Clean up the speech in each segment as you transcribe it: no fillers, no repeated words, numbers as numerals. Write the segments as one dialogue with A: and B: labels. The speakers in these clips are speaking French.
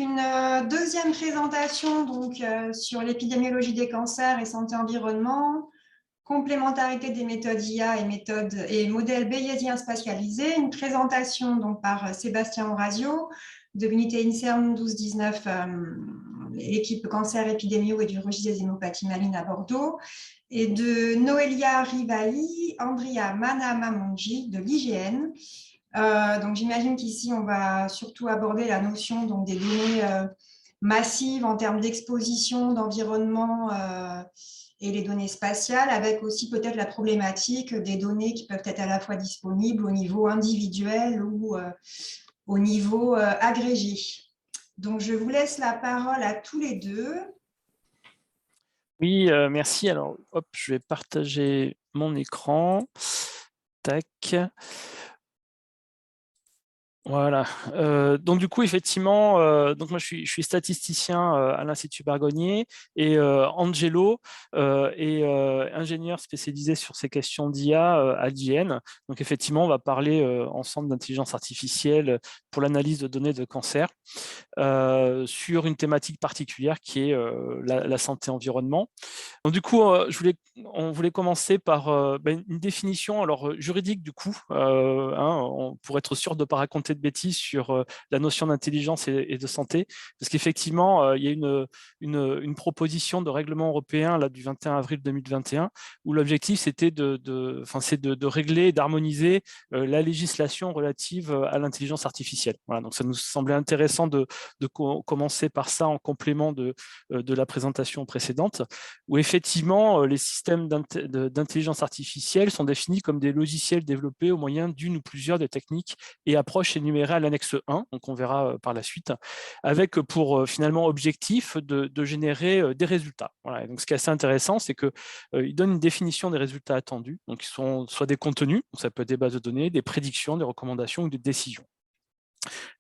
A: Une deuxième présentation donc, sur l'épidémiologie des cancers et santé-environnement, complémentarité des méthodes IA et modèles bayésiens spatialisés. Une présentation donc, par Sébastien Orazio de l'unité INSERM 12-19, l'équipe cancer épidémio et du registre des hémopathies malines à Bordeaux, et de Noelia Rivahi, Andrea Manamamonji de l'IGN. Donc, j'imagine qu'ici, on va surtout aborder la notion donc, des données massives en termes d'exposition, d'environnement et les données spatiales, avec aussi peut-être la problématique des données qui peuvent être à la fois disponibles au niveau individuel ou au niveau agrégé. Donc, je vous laisse la parole à tous les deux.
B: Oui, merci. Alors, hop, je vais partager mon écran. Tac. Voilà. Donc du coup, effectivement, donc moi je suis statisticien à l'Institut Bergonié et Angelo est ingénieur spécialisé sur ces questions d'IA à l'IGN. Donc effectivement, on va parler ensemble d'intelligence artificielle pour l'analyse de données de cancer sur une thématique particulière qui est la santé-environnement. Donc du coup, on voulait commencer par une définition juridique du coup, pour être sûr de ne pas raconter de bêtises sur la notion d'intelligence et de santé, parce qu'effectivement, il y a une proposition de règlement européen là, du 21 avril 2021, où l'objectif c'était de régler et d'harmoniser la législation relative à l'intelligence artificielle. Voilà, donc ça nous semblait intéressant de commencer par ça en complément de la présentation précédente, où effectivement, les systèmes d'intelligence artificielle sont définis comme des logiciels développés au moyen d'une ou plusieurs des techniques et approches énumérées à l'annexe 1, donc on verra par la suite, avec pour finalement objectif de générer des résultats. Voilà. Et donc, ce qui est assez intéressant, c'est qu'ils donnent une définition des résultats attendus, donc ils sont soit des contenus, donc ça peut être des bases de données, des prédictions, des recommandations ou des décisions.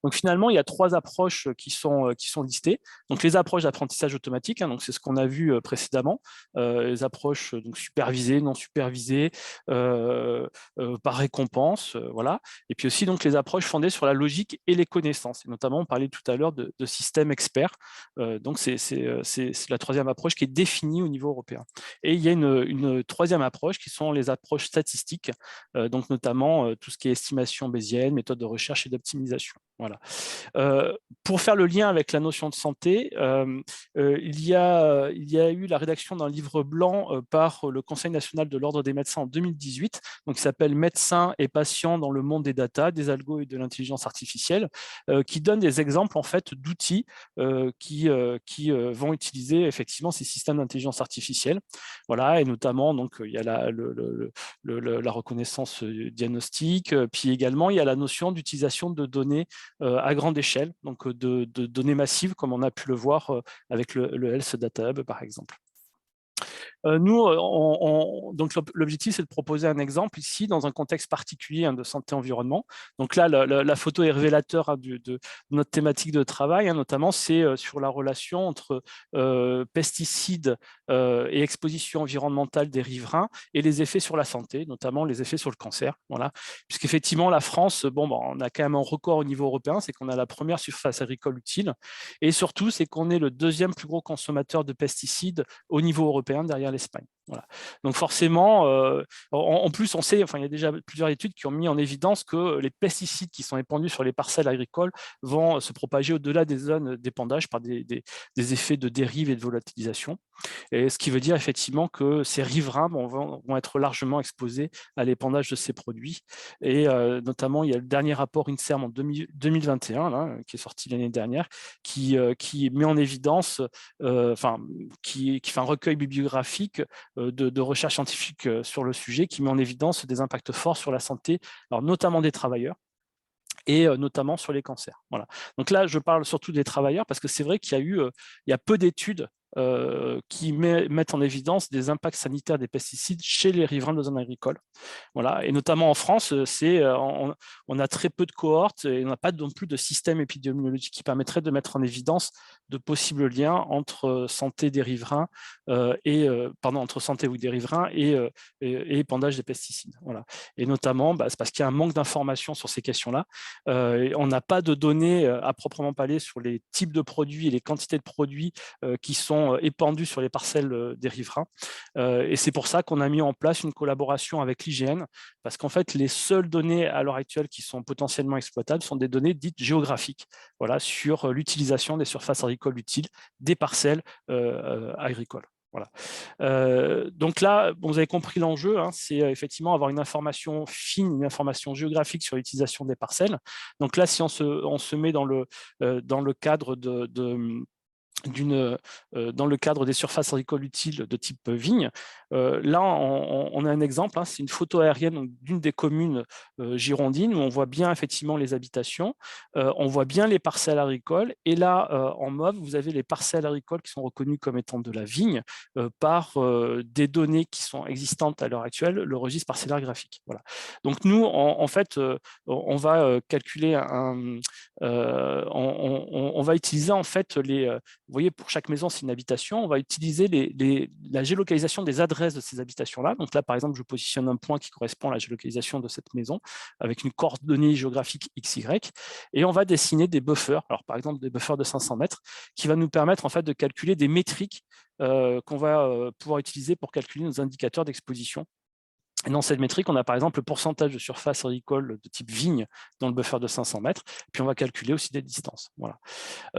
B: Donc finalement, il y a trois approches qui sont listées. Donc les approches d'apprentissage automatique, donc c'est ce qu'on a vu précédemment, les approches donc supervisées, non supervisées, par récompense, voilà. Et puis aussi donc les approches fondées sur la logique et les connaissances. Et notamment, on parlait tout à l'heure de systèmes experts. Donc c'est la troisième approche qui est définie au niveau européen. Et il y a une troisième approche qui sont les approches statistiques, donc notamment tout ce qui est estimation bayésienne, méthode de recherche et d'optimisation. Voilà. Pour faire le lien avec la notion de santé, il y a eu la rédaction d'un livre blanc par le Conseil national de l'Ordre des médecins en 2018, donc qui s'appelle « Médecins et patients dans le monde des data, des algos et de l'intelligence artificielle », qui donne des exemples en fait d'outils qui vont utiliser effectivement ces systèmes d'intelligence artificielle. Voilà, et notamment donc il y a la reconnaissance diagnostique, puis également il y a la notion d'utilisation de données à grande échelle, donc de données massives, comme on a pu le voir avec le Health Data Hub, par exemple. Nous, donc l'objectif, c'est de proposer un exemple ici dans un contexte particulier de santé-environnement. Donc là, la photo est révélateur de notre thématique de travail, notamment c'est sur la relation entre pesticides et exposition environnementale des riverains et les effets sur la santé, notamment les effets sur le cancer. Voilà. Puisqu'effectivement, la France, on a quand même un record au niveau européen, c'est qu'on a la première surface agricole utile, et surtout, c'est qu'on est le deuxième plus gros consommateur de pesticides au niveau européen derrière l'Espagne. Voilà. Donc forcément, en plus, on sait, il y a déjà plusieurs études qui ont mis en évidence que les pesticides qui sont épandus sur les parcelles agricoles vont se propager au-delà des zones d'épandage par des effets de dérive et de volatilisation. Et ce qui veut dire effectivement que ces riverains vont être largement exposés à l'épandage de ces produits. Et notamment, il y a le dernier rapport INSERM en 2021, là, qui est sorti l'année dernière, qui met en évidence, qui fait un recueil bibliographique de recherche scientifique sur le sujet, qui met en évidence des impacts forts sur la santé, alors notamment des travailleurs, et notamment sur les cancers. Voilà. Donc là, je parle surtout des travailleurs parce que c'est vrai qu'il y a peu d'études qui mettent en évidence des impacts sanitaires des pesticides chez les riverains de zones agricoles. Voilà. Et notamment en France, on a très peu de cohortes et on n'a pas non plus de système épidémiologique qui permettrait de mettre en évidence de possibles liens entre santé des riverains entre santé des riverains et épandage des pesticides. Voilà. Et notamment, c'est parce qu'il y a un manque d'informations sur ces questions-là. On n'a pas de données à proprement parler sur les types de produits et les quantités de produits qui sont épandus sur les parcelles des riverains. Et c'est pour ça qu'on a mis en place une collaboration avec l'IGN, parce qu'en fait, les seules données à l'heure actuelle qui sont potentiellement exploitables sont des données dites géographiques, voilà, sur l'utilisation des surfaces agricoles utiles des parcelles agricoles. Voilà. Donc là, vous avez compris l'enjeu, hein, c'est effectivement avoir une information fine, une information géographique sur l'utilisation des parcelles. Donc là, si on se met dans le cadre dans le cadre des surfaces agricoles utiles de type vigne. Là, on a un exemple, hein, c'est une photo aérienne d'une des communes girondines où on voit bien effectivement les habitations, on voit bien les parcelles agricoles, et là, en mauve, vous avez les parcelles agricoles qui sont reconnues comme étant de la vigne par des données qui sont existantes à l'heure actuelle, le registre parcellaire graphique. Voilà. Donc nous, en fait, on va calculer on va utiliser en fait vous voyez, pour chaque maison, c'est une habitation. On va utiliser la géolocalisation des adresses de ces habitations-là. Donc là, par exemple, je positionne un point qui correspond à la géolocalisation de cette maison avec une coordonnée géographique XY. Et on va dessiner des buffers, alors par exemple des buffers de 500 mètres, qui va nous permettre en fait de calculer des métriques qu'on va pouvoir utiliser pour calculer nos indicateurs d'exposition. Et dans cette métrique, on a par exemple le pourcentage de surface agricole de type vigne dans le buffer de 500 mètres, puis on va calculer aussi des distances. Voilà.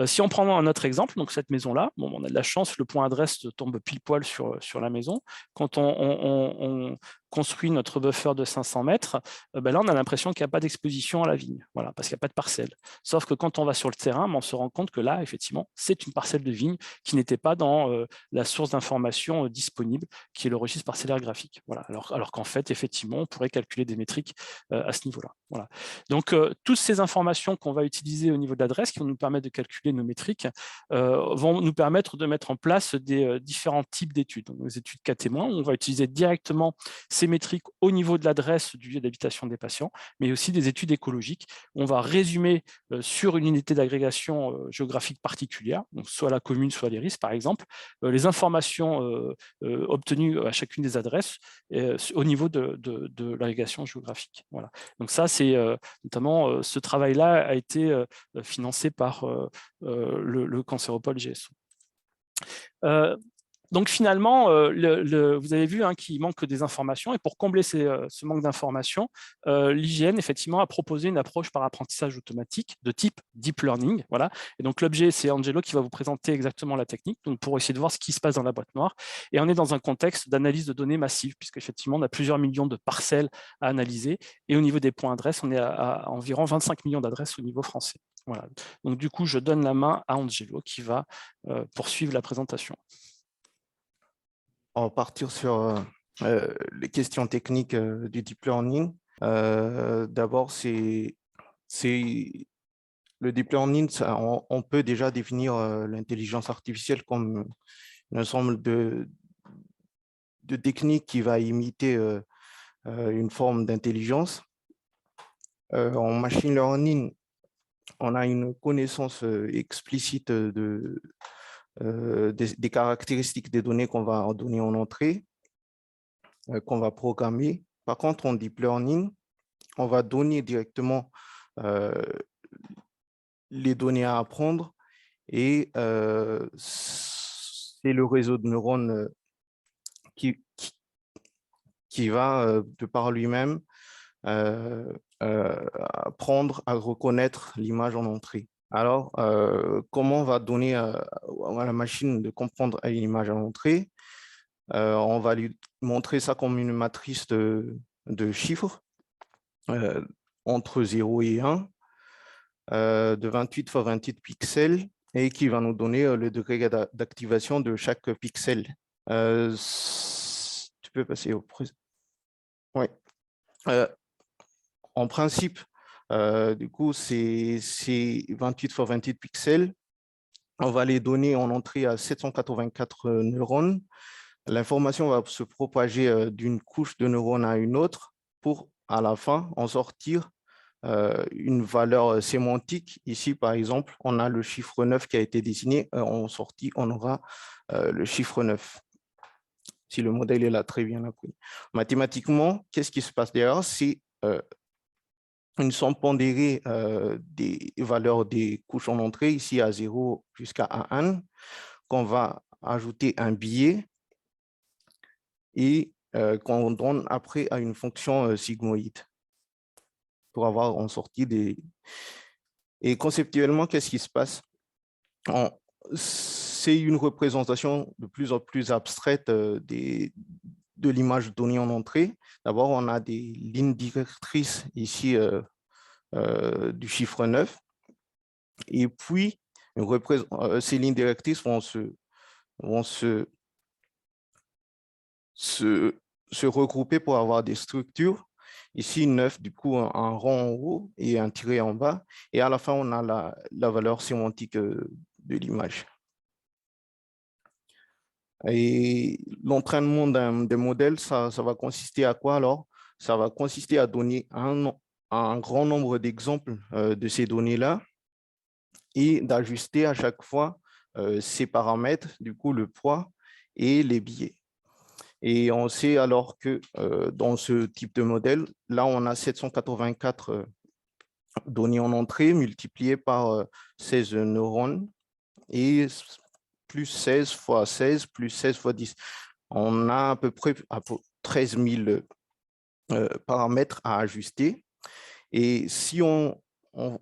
B: Si on prend un autre exemple, donc cette maison-là, bon, on a de la chance, le point adresse tombe pile poil sur la maison. Quand on construit notre buffer de 500 mètres, là, on a l'impression qu'il n'y a pas d'exposition à la vigne, voilà, parce qu'il n'y a pas de parcelle. Sauf que quand on va sur le terrain, on se rend compte que là, effectivement, c'est une parcelle de vigne qui n'était pas dans la source d'information disponible, qui est le registre parcellaire graphique. Voilà. Alors qu'en fait, effectivement, on pourrait calculer des métriques à ce niveau-là. Voilà. Donc, toutes ces informations qu'on va utiliser au niveau de l'adresse, qui vont nous permettre de calculer nos métriques, vont nous permettre de mettre en place des différents types d'études. Donc, les études cas témoins, on va utiliser directement ces métriques au niveau de l'adresse du lieu d'habitation des patients, mais aussi des études écologiques. On va résumer sur une unité d'agrégation géographique particulière, donc soit la commune, soit les risques, par exemple, les informations obtenues à chacune des adresses au niveau de l'agrégation géographique. Voilà. Donc ça, c'est notamment ce travail-là a été financé par le Cancéropole GSO. Donc finalement, vous avez vu qu'il manque des informations, et pour combler ce manque d'informations, l'IGN effectivement a proposé une approche par apprentissage automatique de type deep learning. Voilà. Et donc l'objet, c'est Angelo qui va vous présenter exactement la technique, donc pour essayer de voir ce qui se passe dans la boîte noire. Et on est dans un contexte d'analyse de données massive, puisqu'effectivement on a plusieurs millions de parcelles à analyser, et au niveau des points adresses, on est à environ 25 millions d'adresses au niveau français. Voilà. Donc du coup, je donne la main à Angelo qui va poursuivre la présentation.
C: On va partir sur les questions techniques du deep learning. D'abord, c'est le deep learning, on peut déjà définir l'intelligence artificielle comme un ensemble de techniques qui va imiter une forme d'intelligence. En machine learning, on a une connaissance explicite des caractéristiques des données qu'on va donner en entrée, qu'on va programmer. Par contre, en deep learning, on va donner directement les données à apprendre, et c'est le réseau de neurones qui va, de par lui-même, apprendre à reconnaître l'image en entrée. Alors, comment on va donner à la machine de comprendre une image en entrée? On va lui montrer ça comme une matrice de chiffres entre 0 et 1, de 28 fois 28 pixels, et qui va nous donner le degré d'activation de chaque pixel. Tu peux passer au présent. Oui. En principe, du coup, c'est 28 fois 28 pixels. On va les donner en entrée à 784 neurones. L'information va se propager d'une couche de neurones à une autre pour, à la fin, en sortir une valeur sémantique. Ici, par exemple, on a le chiffre 9 qui a été désigné. En sortie, on aura le chiffre 9. Si le modèle est là, très bien appris. Mathématiquement, qu'est-ce qui se passe derrière? C'est une somme pondérée des valeurs des couches en entrée, ici à 0 jusqu'à A1, qu'on va ajouter un biais et qu'on donne après à une fonction sigmoïde pour avoir en sortie des... Et conceptuellement, qu'est-ce qui se passe? C'est une représentation de plus en plus abstraite de l'image donnée en entrée. D'abord, on a des lignes directrices ici du chiffre 9. Et puis, ces lignes directrices vont se regrouper pour avoir des structures. Ici, 9, du coup, un rond en haut et un tiret en bas. Et à la fin, on a la valeur sémantique de l'image. Et l'entraînement des modèles, ça va consister à quoi alors? Ça va consister à donner un grand nombre d'exemples de ces données-là et d'ajuster à chaque fois ces paramètres, du coup, le poids et les biais. Et on sait alors que dans ce type de modèle, là, on a 784 données en entrée multipliées par 16 neurones et plus 16 fois 16 plus 16 fois 10. On a à peu près 13 000 paramètres à ajuster. Et si on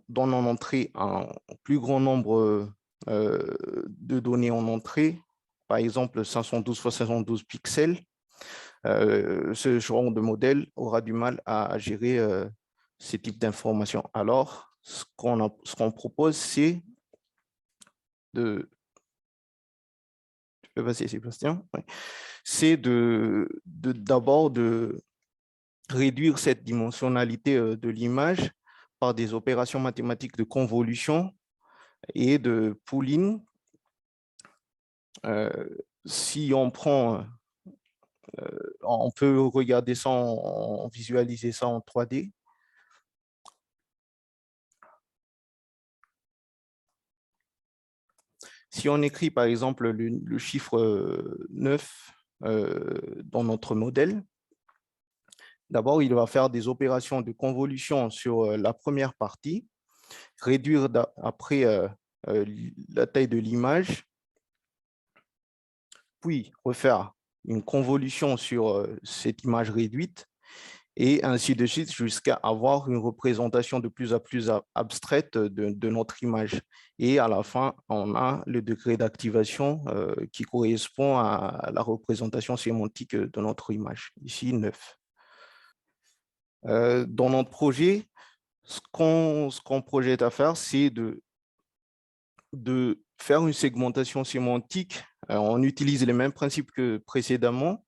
C: donne en entrée un plus grand nombre de données en entrée, par exemple 512 fois 512 pixels, ce genre de modèle aura du mal à gérer ces types d'informations. Alors, ce qu'on propose, c'est de... Tu peux passer, Sébastien? Ouais. C'est d'abord de réduire cette dimensionnalité de l'image par des opérations mathématiques de convolution et de pooling. Si on prend, on peut regarder ça, visualiser ça en 3D. Si on écrit par exemple le chiffre 9 dans notre modèle, d'abord, il va faire des opérations de convolution sur la première partie, réduire après la taille de l'image, puis refaire une convolution sur cette image réduite, et ainsi de suite jusqu'à avoir une représentation de plus en plus abstraite de notre image. Et à la fin, on a le degré d'activation qui correspond à la représentation sémantique de notre image, ici 9. Dans notre projet, ce qu'on projette à faire, c'est de faire une segmentation sémantique. On utilise les mêmes principes que précédemment.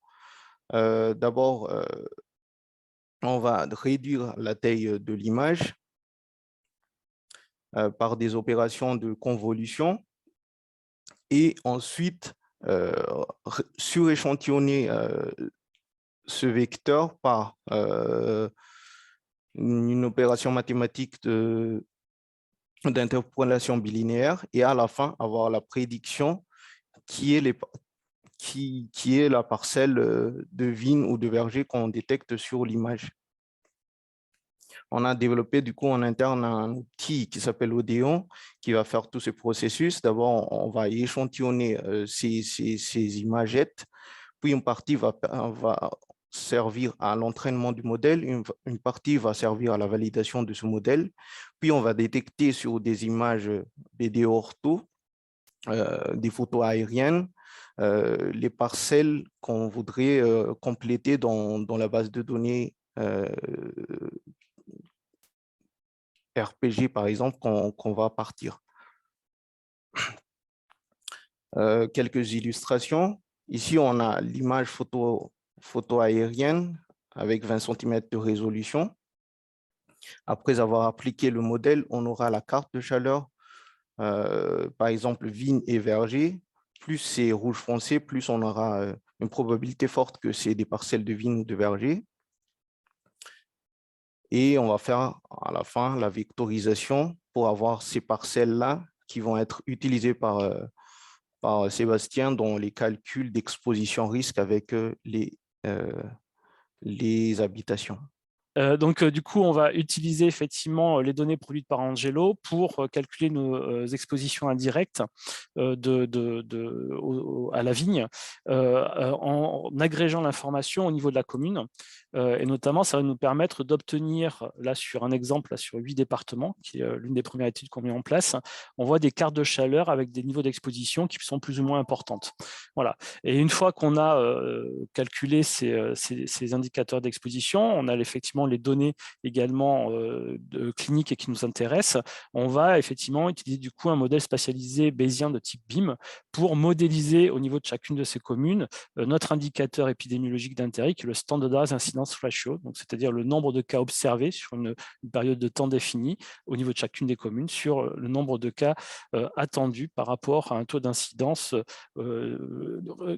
C: D'abord, on va réduire la taille de l'image par des opérations de convolution et ensuite suréchantillonner ce vecteur par une opération mathématique d'interpolation bilinéaire et à la fin avoir la prédiction qui est la parcelle de vigne ou de verger qu'on détecte sur l'image. On a développé du coup en interne un outil qui s'appelle Odéon qui va faire tout ce processus. D'abord, on va échantillonner ces imagettes, puis une partie va servir à l'entraînement du modèle, une partie va servir à la validation de ce modèle, puis on va détecter sur des images BD ortho, des photos aériennes, les parcelles qu'on voudrait compléter dans la base de données RPG, par exemple, qu'on va partir. Quelques illustrations. Ici, on a l'image photo aérienne avec 20 cm de résolution. Après avoir appliqué le modèle, on aura la carte de chaleur par exemple, vigne et verger, plus c'est rouge foncé, plus on aura une probabilité forte que c'est des parcelles de vigne ou de verger. Et on va faire à la fin la vectorisation pour avoir ces parcelles-là qui vont être utilisées par Sébastien dans les calculs d'exposition risque avec les habitations.
B: Donc, du coup, on va utiliser effectivement les données produites par Angelo pour calculer nos expositions indirectes à la vigne en agrégeant l'information au niveau de la commune. Et notamment, ça va nous permettre d'obtenir, là sur un exemple, là, sur 8 départements, qui est l'une des premières études qu'on met en place, on voit des cartes de chaleur avec des niveaux d'exposition qui sont plus ou moins importantes. Voilà. Et une fois qu'on a calculé ces indicateurs d'exposition, on a effectivement les données également cliniques et qui nous intéressent, on va effectivement utiliser du coup un modèle spatialisé bayésien de type BIM pour modéliser au niveau de chacune de ces communes notre indicateur épidémiologique d'intérêt qui est le Standardized Incidence Ratio, c'est-à-dire le nombre de cas observés sur une période de temps définie au niveau de chacune des communes sur le nombre de cas attendus par rapport à un taux d'incidence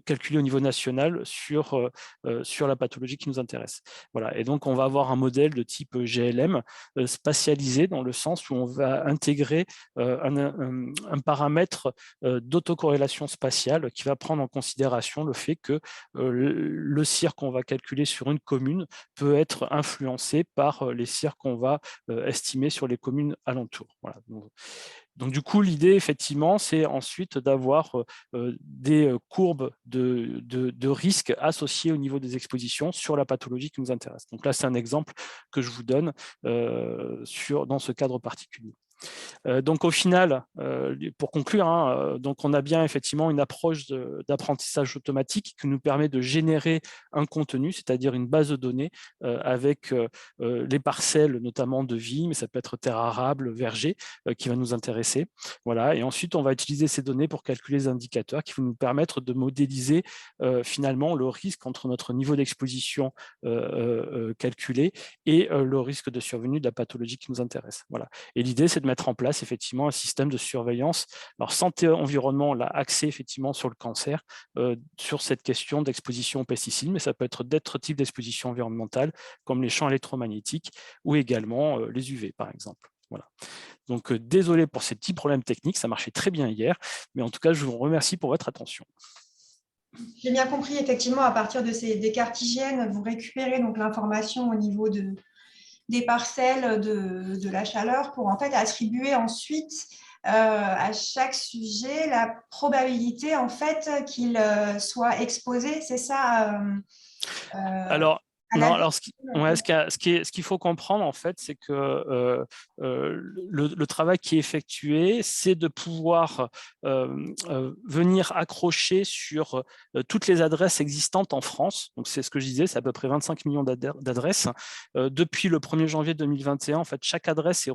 B: calculé au niveau national sur la pathologie qui nous intéresse. Voilà. Et donc, on va avoir un modèle de type GLM spatialisé dans le sens où on va intégrer un paramètre d'autocorrélation spatiale qui va prendre en considération le fait que le CIR qu'on va calculer sur une commune peut être influencé par les CIR qu'on va estimer sur les communes alentours. Voilà. Donc, du coup, l'idée, effectivement, c'est ensuite d'avoir des courbes de risque associées au niveau des expositions sur la pathologie qui nous intéresse. Donc là, c'est un exemple que je vous donne dans ce cadre particulier. Donc au final, pour conclure, donc on a bien effectivement une approche d'apprentissage automatique qui nous permet de générer un contenu, c'est-à-dire une base de données avec les parcelles notamment de vie, mais ça peut être terre arable, verger, qui va nous intéresser. Voilà. Et ensuite, on va utiliser ces données pour calculer les indicateurs qui vont nous permettre de modéliser finalement le risque entre notre niveau d'exposition calculé et le risque de survenue de la pathologie qui nous intéresse. Voilà. Et l'idée, c'est de mettre en place effectivement un système de surveillance. Alors, santé environnement l'a axé effectivement sur le cancer, sur cette question d'exposition aux pesticides, mais ça peut être d'autres types d'exposition environnementale, comme les champs électromagnétiques ou également les UV, par exemple. Voilà. Donc, désolé pour ces petits problèmes techniques, ça marchait très bien hier, mais en tout cas, je vous remercie pour votre attention.
A: J'ai bien compris, effectivement, à partir de des cartes hygiène, vous récupérez donc l'information au niveau des parcelles de la chaleur pour en fait attribuer ensuite à chaque sujet la probabilité en fait qu'il soit exposé, c'est ça
B: Alors, non, alors ce qu'il faut comprendre, en fait, c'est que le travail qui est effectué, c'est de pouvoir venir accrocher sur toutes les adresses existantes en France. Donc, c'est ce que je disais, c'est à peu près 25 millions d'adresses. Depuis le 1er janvier 2021, en fait, chaque adresse est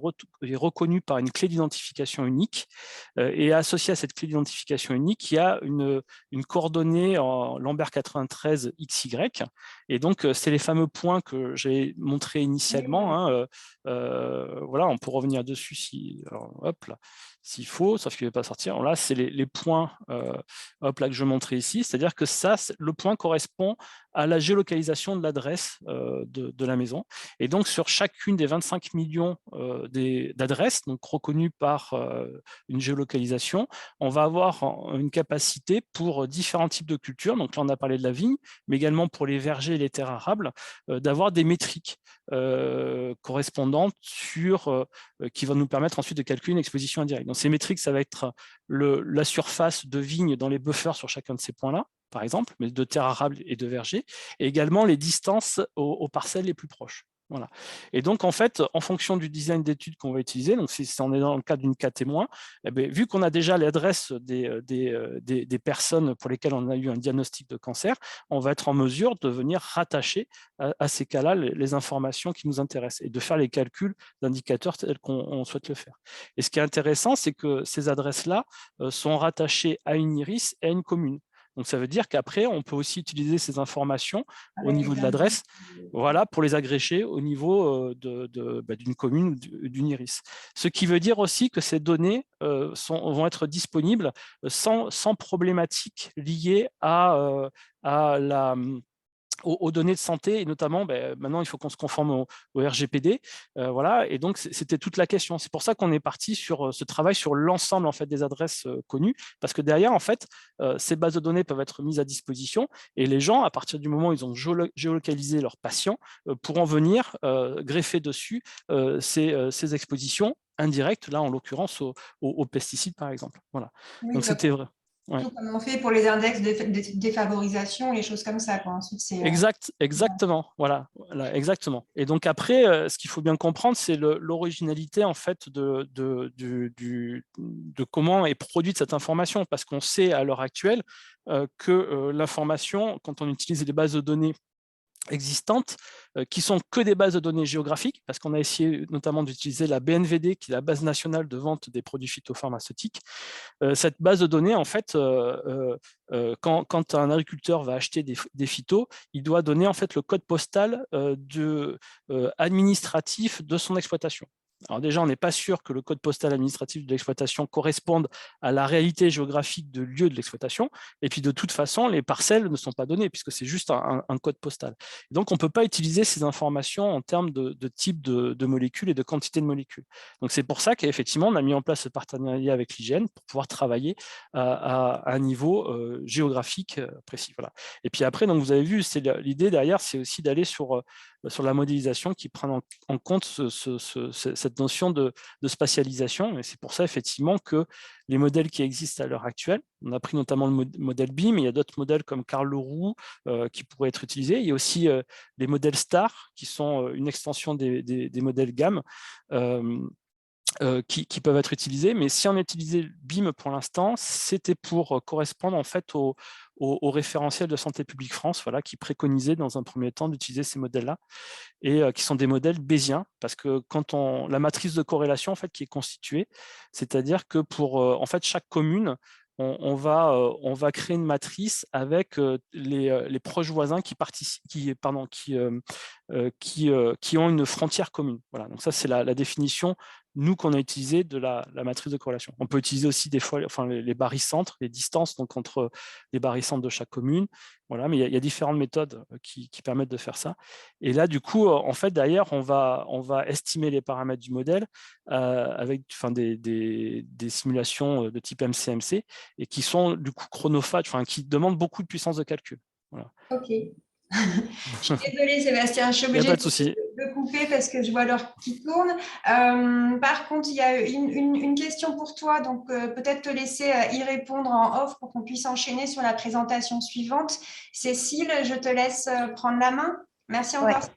B: reconnue par une clé d'identification unique. Et associée à cette clé d'identification unique, il y a une coordonnée en Lambert 93 XY. Et donc, c'est les fameux points que j'ai montrés initialement. Voilà, on peut revenir dessus s'il faut, sauf qu'il ne va pas sortir. Alors là, c'est les points là, que je montrais ici. C'est-à-dire que le point correspond à la géolocalisation de l'adresse de la maison. Et donc, sur chacune des 25 millions d'adresses, donc reconnues par une géolocalisation, on va avoir une capacité pour différents types de cultures. Donc là, on a parlé de la vigne, mais également pour les vergers et les terres arables, d'avoir des métriques correspondantes qui vont nous permettre ensuite de calculer une exposition indirecte. Donc ces métriques, ça va être la surface de vigne dans les buffers sur chacun de ces points-là, par exemple, mais de terres arables et de vergers, et également les distances aux parcelles les plus proches. Voilà. Et donc, en fait, en fonction du design d'études qu'on va utiliser, donc si on est dans le cas d'une cas témoin, eh bien, vu qu'on a déjà l'adresse des personnes pour lesquelles on a eu un diagnostic de cancer, on va être en mesure de venir rattacher à ces cas-là les informations qui nous intéressent et de faire les calculs d'indicateurs tels qu'on souhaite le faire. Et ce qui est intéressant, c'est que ces adresses-là sont rattachées à une IRIS et à une commune. Donc, ça veut dire qu'après, on peut aussi utiliser ces informations au niveau de l'adresse, voilà, pour les agréger au niveau d'une commune ou d'une iris. Ce qui veut dire aussi que ces données vont être disponibles sans problématique liée aux données de santé, et notamment, maintenant, il faut qu'on se conforme au RGPD. Voilà, et donc, c'était toute la question. C'est pour ça qu'on est parti sur ce travail sur l'ensemble en fait, des adresses connues, parce que derrière, en fait, ces bases de données peuvent être mises à disposition, et les gens, à partir du moment où ils ont géolocalisé leurs patients, pourront venir greffer dessus ces expositions indirectes, là, en l'occurrence, aux pesticides, par exemple. Voilà.
A: Oui,
B: donc, c'était vrai.
A: Ouais. Tout comme on fait pour les index de défavorisation, les choses comme ça. Quoi. Ensuite,
B: exactement, voilà, exactement. Et donc après, ce qu'il faut bien comprendre, c'est l'originalité en fait de comment est produite cette information, parce qu'on sait à l'heure actuelle que l'information, quand on utilise les bases de données existantes, qui sont que des bases de données géographiques, parce qu'on a essayé notamment d'utiliser la BNVD, qui est la base nationale de vente des produits phytopharmaceutiques. Cette base de données, en fait, quand un agriculteur va acheter des phytos, il doit donner en fait le code postal administratif de son exploitation. Alors déjà, on n'est pas sûr que le code postal administratif de l'exploitation corresponde à la réalité géographique de lieu de l'exploitation. Et puis de toute façon, les parcelles ne sont pas données puisque c'est juste un code postal. Et donc, on ne peut pas utiliser ces informations en termes de type de molécules et de quantité de molécules. Donc, c'est pour ça qu'effectivement, on a mis en place ce partenariat avec l'IGN pour pouvoir travailler à un niveau géographique précis. Voilà. Et puis après, donc, vous avez vu, l'idée derrière, c'est aussi d'aller sur la modélisation qui prend en compte cette notion de spatialisation. Et c'est pour ça, effectivement, que les modèles qui existent à l'heure actuelle, on a pris notamment le modèle BIM, mais il y a d'autres modèles comme Karl Leroux qui pourraient être utilisés. Il y a aussi les modèles STAR, qui sont une extension des modèles GAM, qui peuvent être utilisés. Mais si on utilisait BIM pour l'instant, c'était pour correspondre en fait au référentiel de Santé publique France, voilà, qui préconisait dans un premier temps d'utiliser ces modèles-là, et qui sont des modèles bayésiens, parce que quand la matrice de corrélation en fait, qui est constituée, c'est-à-dire que pour en fait, chaque commune, on va créer une matrice avec les proches voisins qui ont une frontière commune. Voilà, donc ça, c'est la définition, nous, qu'on a utilisé de la matrice de corrélation. On peut utiliser aussi des fois les barycentres, les distances donc, entre les barycentres de chaque commune. Voilà, mais il y a différentes méthodes qui permettent de faire ça. Et là, du coup, en fait, derrière, on va estimer les paramètres du modèle avec des simulations de type MCMC, et qui sont du coup chronophages, qui demandent beaucoup de puissance de calcul. Voilà.
A: Ok. Je suis désolée, Sébastien, je suis obligée de couper parce que je vois l'heure qui tourne. Par contre, il y a une question pour toi, donc peut-être te laisser y répondre en off pour qu'on puisse enchaîner sur la présentation suivante. Cécile, je te laisse prendre la main. Merci encore.